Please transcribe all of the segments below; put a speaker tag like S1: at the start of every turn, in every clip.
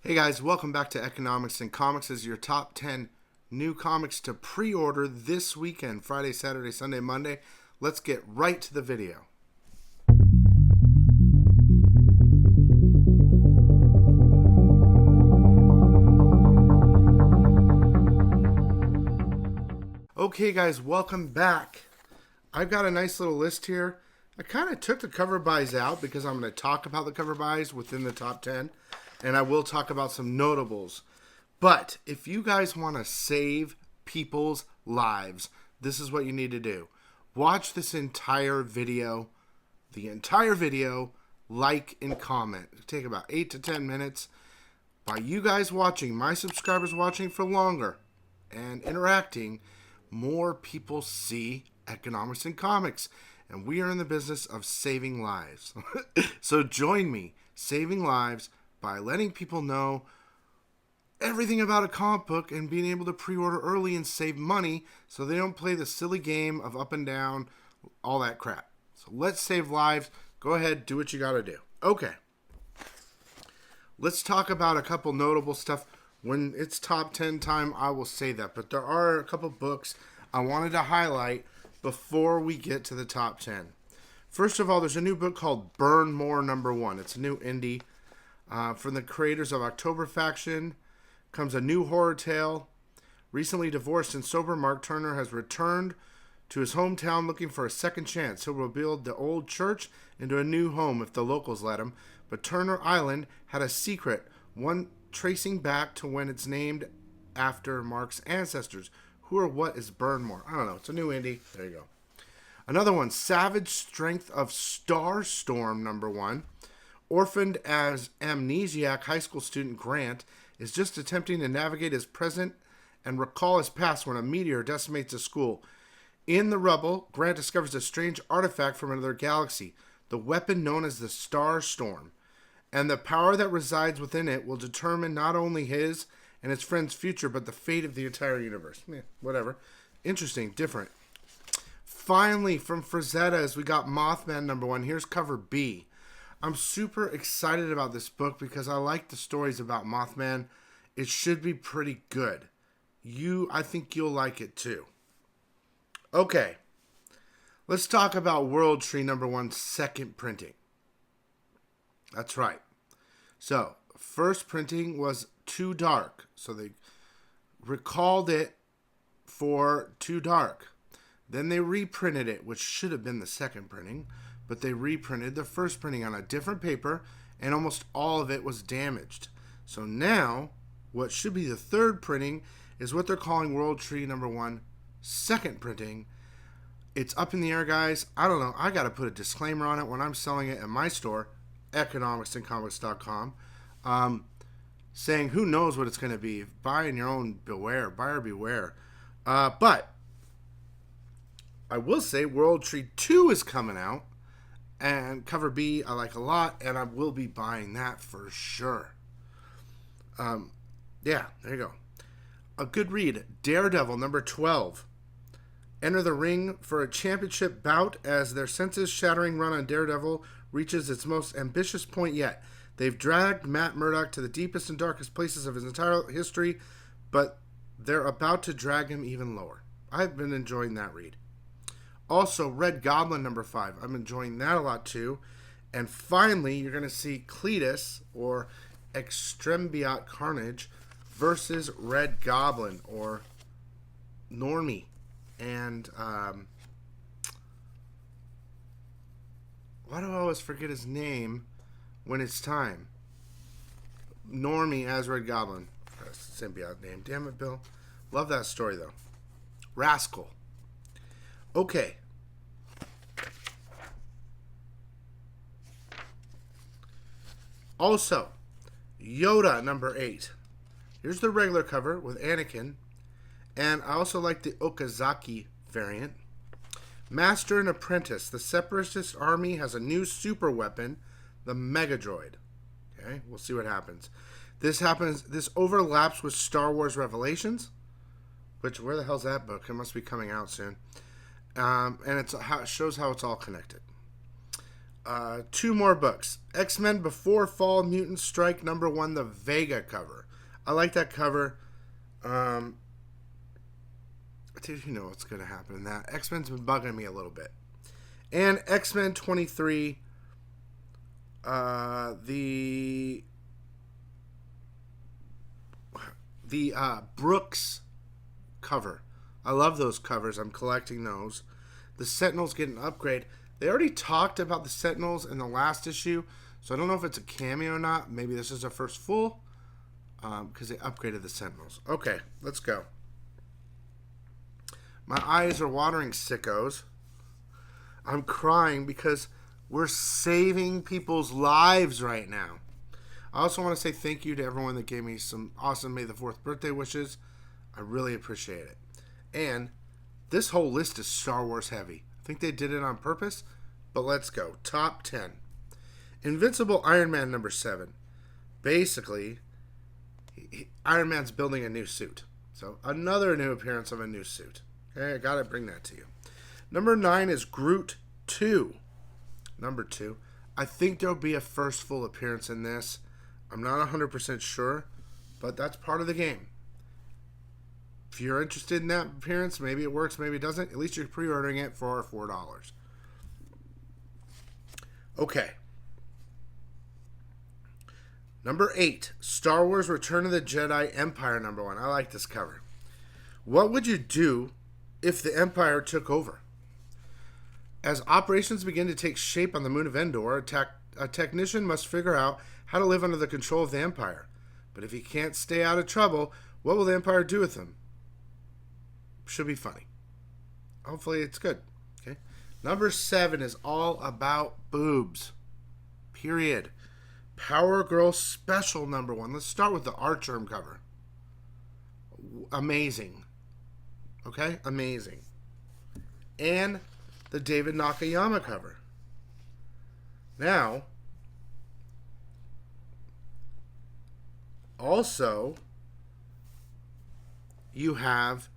S1: Hey guys, welcome back to Economics and Comics as your top 10 new comics to pre-order this weekend, Friday, Saturday, Sunday, Monday. Let's get right to the video. Okay guys, welcome back. I've got a nice little list here. I kind of took the cover buys out because I'm going to talk about the cover buys within the top 10. And I will talk about some notables. But if you guys want to save people's lives, this is what you need to do. Watch this entire video. The entire video. Like and comment. It'll take about 8 to 10 minutes. By you guys watching, my subscribers watching for longer, and interacting, more people see Economics and Comics. And we are in the business of saving lives. So join me. Saving lives by letting people know everything about a comic book and being able to pre-order early and save money so they don't play the silly game of up and down, all that crap. So let's save lives. Go ahead, do what you got to do. Okay. Let's talk about a couple notable stuff. When it's top 10 time, I will say that. But there are a couple books I wanted to highlight before we get to the top 10. First of all, there's a new book called Burn More #1. It's a new indie. From the creators of October Faction comes a new horror tale. Recently divorced and sober, Mark Turner has returned to his hometown looking for a second chance. He'll rebuild the old church into a new home if the locals let him. But Turner Island had a secret, one tracing back to when it's named after Mark's ancestors. Who or what is Burnmore? I don't know. It's a new indie. There you go. Another one, Savage Strength of Starstorm #1. Orphaned as amnesiac high school student Grant is just attempting to navigate his present and recall his past when a meteor decimates a school. In the rubble, Grant discovers a strange artifact from another galaxy, the weapon known as the Starstorm, and the power that resides within it will determine not only his and his friend's future, but the fate of the entire universe. Whatever. Interesting, different. Finally, from Frazetta's, we got Mothman #1. Here's cover B. I'm super excited about this book because I like the stories about Mothman. It should be pretty good. I think you'll like it too. Okay. Let's talk about World Tree #1 second printing. That's right. So, first printing was Too Dark. So they recalled it for Too Dark. Then they reprinted it, which should have been the second printing. But they reprinted the first printing on a different paper, and almost all of it was damaged. So now, what should be the third printing is what they're calling World Tree #1 second printing. It's up in the air, guys. I don't know. I got to put a disclaimer on it when I'm selling it at my store, economicsandcomics.com, saying who knows what it's going to be. Buy on your own, beware. Buyer beware. But I will say World Tree 2 is coming out. And cover B, I like a lot, and I will be buying that for sure. Yeah, there you go. A good read, Daredevil #12. Enter the ring for a championship bout as their senses-shattering run on Daredevil reaches its most ambitious point yet. They've dragged Matt Murdock to the deepest and darkest places of his entire history, but they're about to drag him even lower. I've been enjoying that read. Also, Red Goblin #5. I'm enjoying that a lot too. And finally, you're going to see Cletus, or Extrembiot Carnage, versus Red Goblin, or Normie. And, why do I always forget his name when it's time? Normie as Red Goblin. That's the symbiote name. Damn it, Bill. Love that story, though. Rascal. Okay. Also, Yoda #8. Here's the regular cover with Anakin. And I also like the Okazaki variant. Master and Apprentice. The Separatist army has a new super weapon, the Megadroid. Okay, we'll see what happens. This overlaps with Star Wars Revelations. Which, where the hell's that book? It must be coming out soon. And it shows how it's all connected. Two more books. X-Men Before Fall Mutant Strike #1, the Vega cover. I like that cover. Did you know what's going to happen in that? X-Men's been bugging me a little bit. And X-Men 23, the Brooks cover. I love those covers. I'm collecting those. The Sentinels get an upgrade. They already talked about the Sentinels in the last issue, so I don't know if it's a cameo or not. Maybe this is their first full, because they upgraded the Sentinels. Okay, let's go. My eyes are watering, sickos. I'm crying because we're saving people's lives right now. I also want to say thank you to everyone that gave me some awesome May the 4th birthday wishes. I really appreciate it. And this whole list is Star Wars heavy. I think they did it on purpose, but let's go. Top 10. Invincible Iron Man #7. Basically, Iron Man's building a new suit. So another new appearance of a new suit. Okay, I gotta bring that to you. #9 is Groot 2. #2. I think there'll be a first full appearance in this. I'm not 100% sure, but that's part of the game. If you're interested in that appearance, maybe it works, maybe it doesn't. At least you're pre-ordering it for $4. Okay. #8, Star Wars Return of the Jedi Empire #1. I like this cover. What would you do if the Empire took over? As operations begin to take shape on the moon of Endor, a technician must figure out how to live under the control of the Empire. But if he can't stay out of trouble, what will the Empire do with him? Should be funny. Hopefully it's good. Okay. #7 is all about boobs. Period. Power Girl Special #1. Let's start with the art germ cover. Amazing. Okay? Amazing. And the David Nakayama cover. Now, also, you have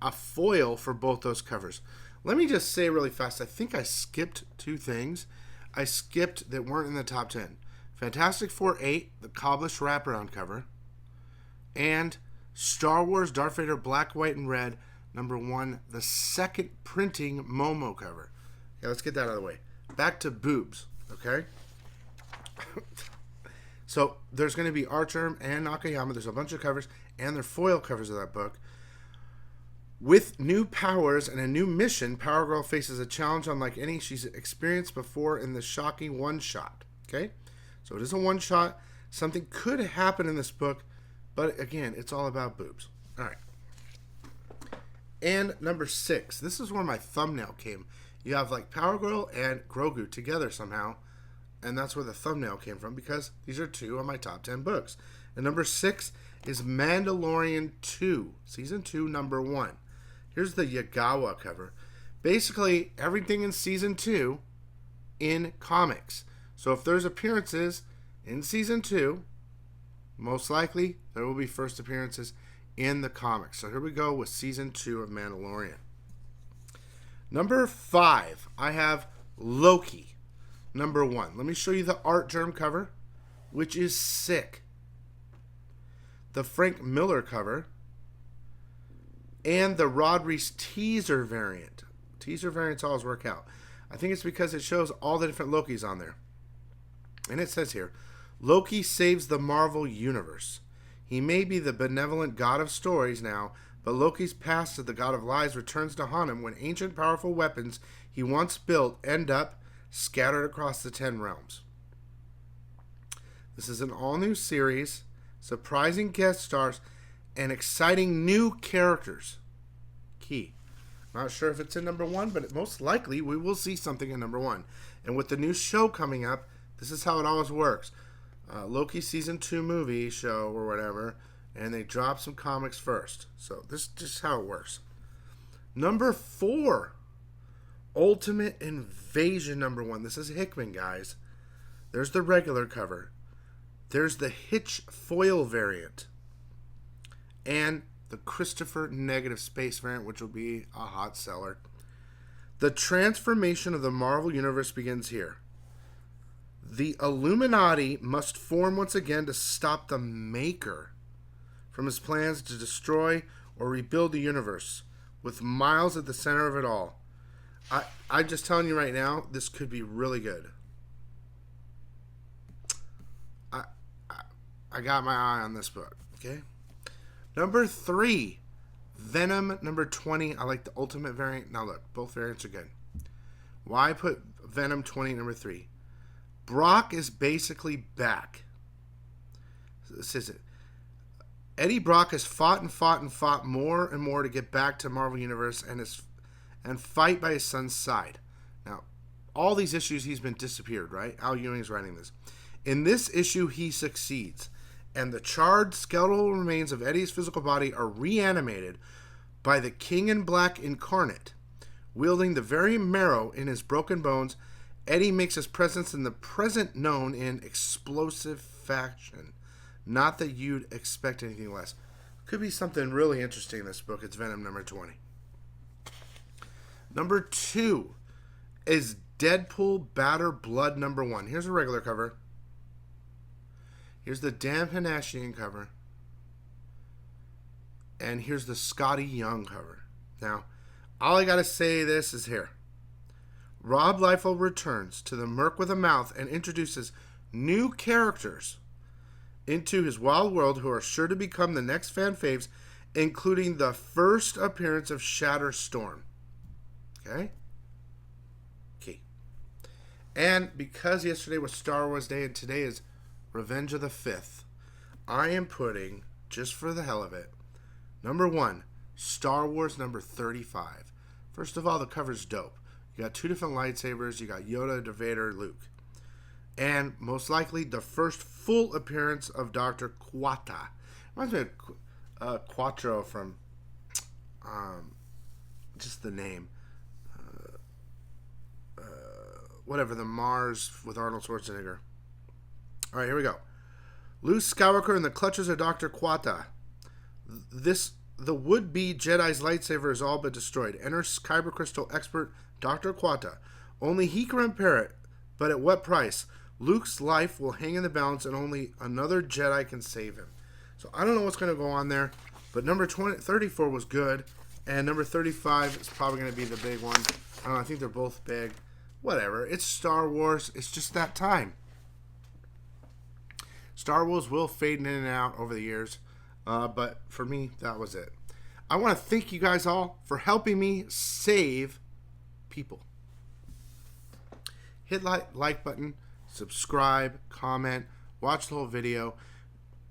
S1: a foil for both those covers. Let me just say really fast, I think I skipped two things. I skipped that weren't in the top 10. Fantastic Four 8, the Cobblish wraparound cover, and Star Wars Darth Vader Black, White, and Red #1, the second printing Momo cover. Okay, let's get that out of the way. Back to boobs, okay? So there's going to be Archerm and Nakayama. There's a bunch of covers, and they're foil covers of that book. With new powers and a new mission, Power Girl faces a challenge unlike any she's experienced before in the shocking one-shot. Okay? So it is a one-shot. Something could happen in this book, but again, it's all about boobs. All right. And #6. This is where my thumbnail came. You have like Power Girl and Grogu together somehow, and that's where the thumbnail came from because these are two of my top 10 books. And #6 is Mandalorian 2, Season 2, #1. Here's the Yagawa cover. Basically, everything in Season 2 in comics. So if there's appearances in Season 2, most likely there will be first appearances in the comics. So here we go with Season 2 of Mandalorian. #5, I have Loki, #1. Let me show you the art germ cover, which is sick. The Frank Miller cover, and the Rod Reese teaser variant. Teaser variants always work out. I think it's because it shows all the different Lokis on there. And it says here, Loki saves the Marvel Universe. He may be the benevolent god of stories now, but Loki's past as the god of lies returns to haunt him when ancient powerful weapons he once built end up scattered across the 10 realms. This is an all-new series, surprising guest stars, and exciting new characters. Key. Not sure if it's in #1, but most likely we will see something in #1. And with the new show coming up, this is how it always works. Loki Season 2 movie show or whatever, and they drop some comics first. So this is just how it works. #4, Ultimate Invasion #1. This is Hickman, guys. There's the regular cover. There's the Hitch foil variant. And the Christopher Negative Space variant, which will be a hot seller. The transformation of the Marvel Universe begins here. The Illuminati must form once again to stop the Maker from his plans to destroy or rebuild the universe, with Miles at the center of it all. I'm just telling you right now, this could be really good. I got my eye on this book. Okay. Number 3, Venom number 20. I like the ultimate variant. Now look, both variants are good. Why put Venom 20 number 3? Brock is basically back. This is it. Eddie Brock has fought and fought and fought more and more to get back to Marvel Universe and fight by his son's side. Now, all these issues he's been disappeared, right? Al Ewing's writing this. In this issue, he succeeds, and the charred skeletal remains of Eddie's physical body are reanimated by the King in Black incarnate. Wielding the very marrow in his broken bones, Eddie makes his presence in the present known in explosive fashion. Not that you'd expect anything less. Could be something really interesting in this book. It's Venom number 20. Number 2 is Deadpool Batter Blood number 1. Here's a regular cover. Here's the Dan Panashian cover. And here's the Scotty Young cover. Now, all I gotta say this is here. Rob Liefeld returns to the Merc with a Mouth and introduces new characters into his wild world who are sure to become the next fan faves, including the first appearance of Shatterstorm. Okay? And because yesterday was Star Wars Day and today is Revenge of the 5th, I am putting, just for the hell of it, number 1, Star Wars number 35. First of all, the cover's dope. You got 2 different lightsabers. You got Yoda, Darth Vader, Luke. And most likely the first full appearance of Dr. Quata. Reminds me of Quattro from just the name. Whatever, the Mars with Arnold Schwarzenegger. All right, here we go. Luke Skywalker in the clutches of Dr. Quata. The would-be Jedi's lightsaber has all but destroyed. Enter Kyber Crystal expert Dr. Quata. Only he can repair it, but at what price? Luke's life will hang in the balance, and only another Jedi can save him. So I don't know what's going to go on there, but number 34 was good, and number 35 is probably going to be the big one. I don't know, I think they're both big. Whatever. It's Star Wars. It's just that time. Star Wars will fade in and out over the years. But for me, that was it. I want to thank you guys all for helping me save people. Hit like button, subscribe, comment, watch the whole video.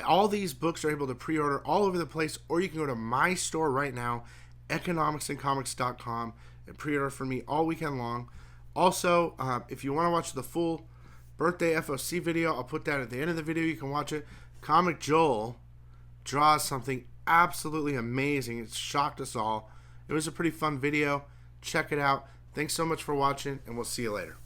S1: All these books are able to pre-order all over the place, or you can go to my store right now, economicsandcomics.com, and pre-order for me all weekend long. Also, if you want to watch the full birthday FOC video, I'll put that at the end of the video. You can watch it. Comic Joel draws something absolutely amazing. It shocked us all. It was a pretty fun video. Check it out. Thanks so much for watching, and we'll see you later.